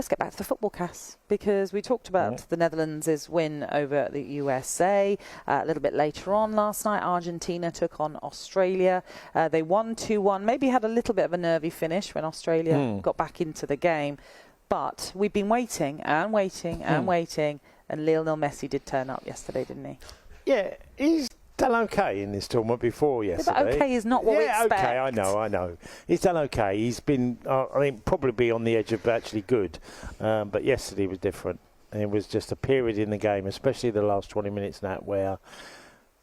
let's get back to the football, Cass, because we talked about the Netherlands' win over the USA. A little bit later on last night, Argentina took on Australia. They won 2-1, maybe had a little bit of a nervy finish when Australia got back into the game. But we've been waiting and waiting and waiting, and Lionel Messi did turn up yesterday, didn't he? Yeah, he's done okay in this tournament before yesterday. Yeah, but okay is not what we expect. Yeah, okay, I know. He's done okay. He's been, I think, probably on the edge of actually good. But yesterday was different. And it was just a period in the game, especially the last 20 minutes now, where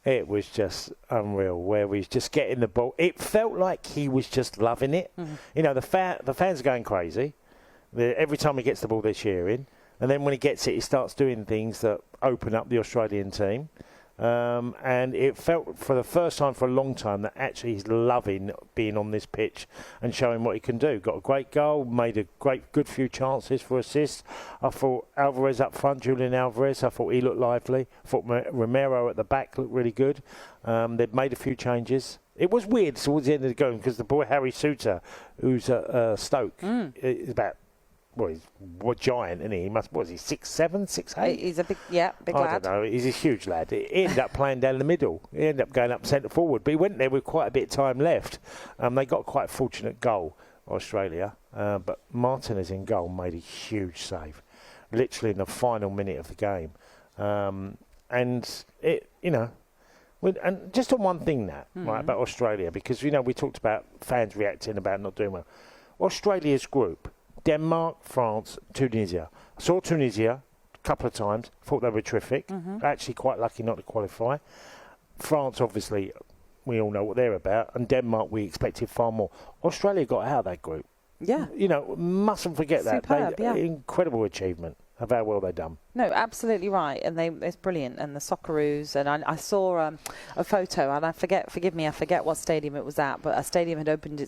it was just unreal, where we was just getting the ball. It felt like he was just loving it. You know, the fans are going crazy. Every time he gets the ball, they're cheering. And then when he gets it, he starts doing things that open up the Australian team. And it felt for the first time for a long time that actually he's loving being on this pitch and showing what he can do. Got a great goal, made a good few chances for assists. I thought Alvarez up front, Julian Alvarez, I thought he looked lively. I thought Romero at the back looked really good. They'd made a few changes. It was weird towards the end of the game because the boy Harry Souttar, who's at Stoke, is about... Well, he's giant, isn't he? What is he, 6'7", 6'8"? He's a big lad. I don't know. He's a huge lad. He ended up playing down the middle. He ended up going up centre forward. But he went there with quite a bit of time left. They got quite a fortunate goal, Australia. But Martinez in goal made a huge save, literally in the final minute of the game. And it, you know, and just on one thing right, about Australia, because, you know, we talked about fans reacting about not doing well. Australia's group, Denmark, France, Tunisia. I saw Tunisia a couple of times. Thought they were terrific. Actually quite lucky not to qualify. France, obviously, we all know what they're about. And Denmark, we expected far more. Australia got out of that group. Yeah. You know, mustn't forget Superb, that. Incredible achievement of how well they've done. No, absolutely right, and it's brilliant. And the Socceroos, and I saw a photo, and forgive me, I forget what stadium it was at, but a stadium had opened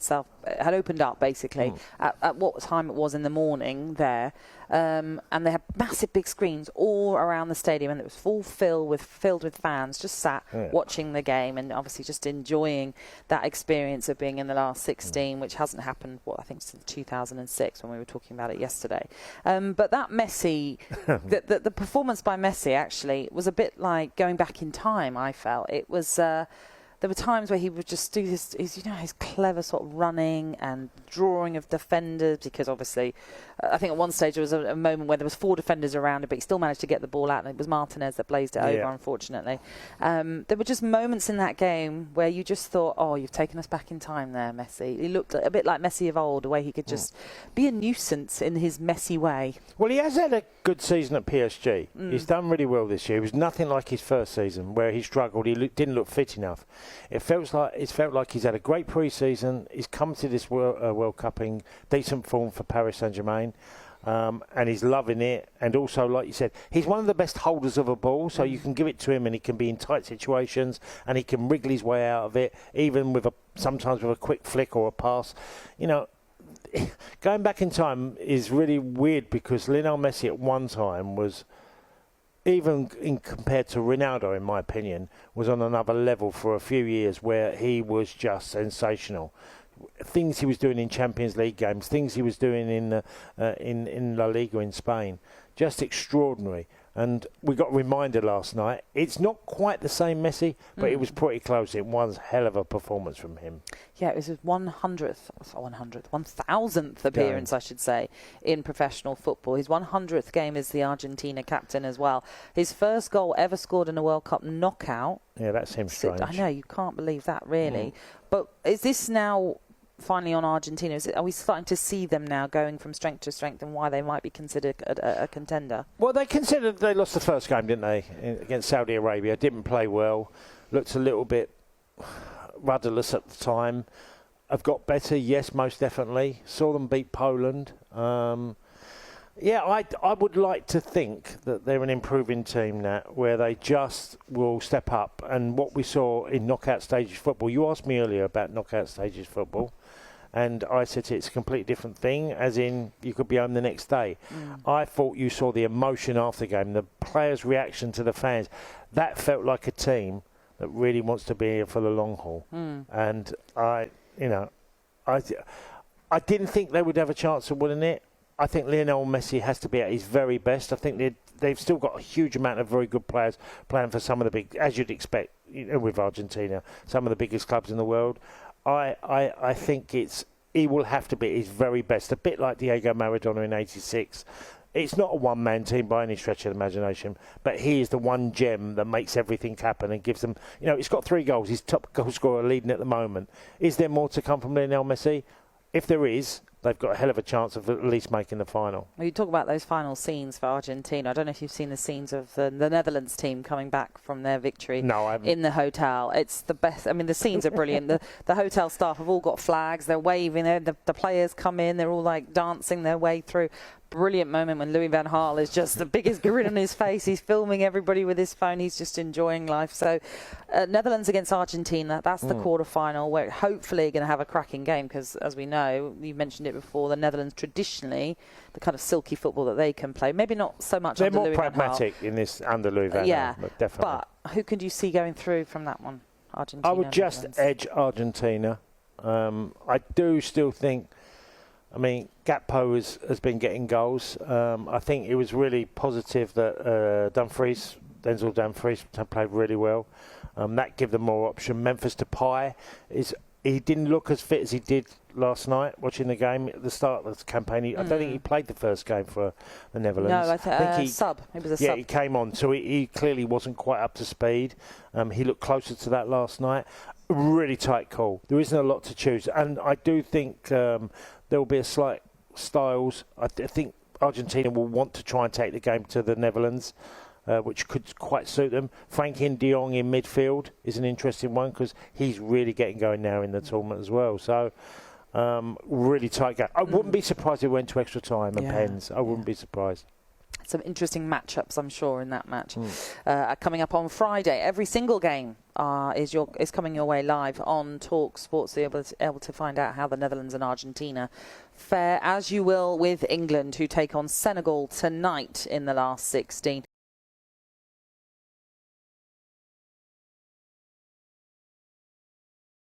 up basically at what time it was in the morning there, and they had massive big screens all around the stadium, and it was filled with fans just sat watching the game, and obviously just enjoying that experience of being in the last 16, which hasn't happened, I think since 2006 when we were talking about it yesterday. But that Messi. The performance by Messi actually was a bit like going back in time. I felt it was. There were times where he would just do his clever sort of running and drawing of defenders, because obviously, I think at one stage there was a moment where there was 4 defenders around it, but he still managed to get the ball out, and it was Martinez that blazed it over, unfortunately. There were just moments in that game where you just thought, oh, you've taken us back in time there, Messi. He looked a bit like Messi of old, the way he could just be a nuisance in his messy way. Well, he has had a good season at PSG. He's done really well this year. It was nothing like his first season where he struggled. He didn't look fit enough. It felt like he's had a great pre-season. He's come to this World Cup in decent form for Paris Saint-Germain, and he's loving it. And also, like you said, he's one of the best holders of a ball, so you can give it to him and he can be in tight situations and he can wriggle his way out of it, even sometimes with a quick flick or a pass. You know, going back in time is really weird, because Lionel Messi at one time was, even compared to Ronaldo, in my opinion, was on another level for a few years, where he was just sensational. Things he was doing in Champions League games, things he was doing in La Liga in Spain, just extraordinary. And we got a reminder last night. It's not quite the same Messi, but it was pretty close. It was a hell of a performance from him. Yeah, it was his 1,000th appearance, I should say, in professional football. His 100th game as the Argentina captain as well. His first goal ever scored in a World Cup knockout. Yeah, that seems strange. I know, you can't believe that, really. But is this now finally on Argentina? Are we starting to see them now going from strength to strength, and why they might be considered a contender? Well, they lost the first game, didn't they, against Saudi Arabia. Didn't play well, looked a little bit rudderless at the time. Have got better, yes, most definitely. Saw them beat Poland. I would like to think that they're an improving team now, where they just will step up. And what we saw in knockout stages football, you asked me earlier about knockout stages football, and I said it's a completely different thing, as in you could be home the next day. I thought you saw the emotion after the game, the players' reaction to the fans. That felt like a team that really wants to be here for the long haul. And I didn't think they would have a chance of winning it. I think Lionel Messi has to be at his very best. I think they've still got a huge amount of very good players playing for some of the big, as you'd expect, with Argentina, some of the biggest clubs in the world. I think he will have to be at his very best, a bit like Diego Maradona in '86. It's not a one-man team by any stretch of the imagination, but he is the one gem that makes everything happen and gives them... he's got 3 goals. He's top goal scorer leading at the moment. Is there more to come from Lionel Messi? If there is, they've got a hell of a chance of at least making the final. Well, you talk about those final scenes for Argentina. I don't know if you've seen the scenes of the Netherlands team coming back from their victory in the hotel. It's the best. I mean, the scenes are brilliant. The hotel staff have all got flags. They're waving. The players come in. They're all like dancing their way through. Brilliant moment when Louis van Gaal is just the biggest grin on his face. He's filming everybody with his phone. He's just enjoying life. So Netherlands against Argentina, that's the quarter-final. We're hopefully going to have a cracking game because, as we know, you mentioned it before, the Netherlands traditionally, the kind of silky football that they can play, maybe not so much under Louis van Gaal. They're more pragmatic in this under Louis van Gaal, but definitely. But who could you see going through from that one? Argentina. I would just edge Argentina. I do still think... Gakpo has been getting goals. I think it was really positive that Denzel Dumfries played really well. That gave them more option. Memphis Depay, he didn't look as fit as he did last night watching the game at the start of the campaign. I don't think he played the first game for the Netherlands. No, I think he sub. It was a sub. Yeah, he came on, so he clearly wasn't quite up to speed. He looked closer to that last night. Really tight call. There isn't a lot to choose, and I do think there will be a slight styles. I think Argentina will want to try and take the game to the Netherlands, which could quite suit them. Frankie de Jong in midfield is an interesting one because he's really getting going now in the tournament as well. So really tight game. I wouldn't be surprised if it went to extra time and pens. I wouldn't be surprised. Some interesting matchups, I'm sure, in that match. Coming up on Friday, every single game is coming your way live on talkSPORT, so you'll be able to find out how the Netherlands and Argentina fare, as you will with England, who take on Senegal tonight in the last 16.